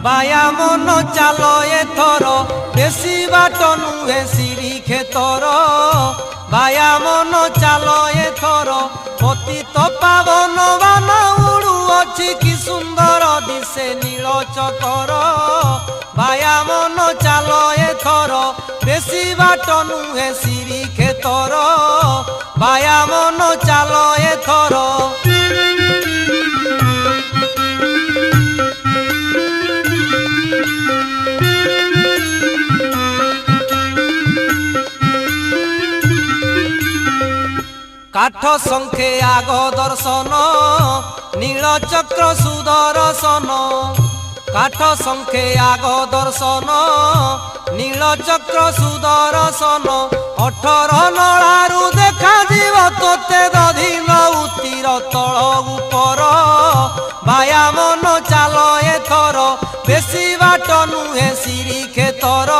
बाया मन चाल एथर बेसी बाट नुहे सिरी क्षेतर बाया मन चाल एथर पतित पावन बान उड़ुअछि कि सुंदर दिशे नील चकर बाया मन चाल एथर बेसी बाट नुहे सिरी क्षेतर बाया मन चाल एथर काठ संखे आग दर्शन नील चक्र सुदर्शन काठ संखे आग दर्शन नील चक्र सुदर्शन 18 नळारू देखा जीव तोते दधिन उतिर तळ उपर बाया मन चाल एथर बेसी बाट नुहे सिरी क्षेतर।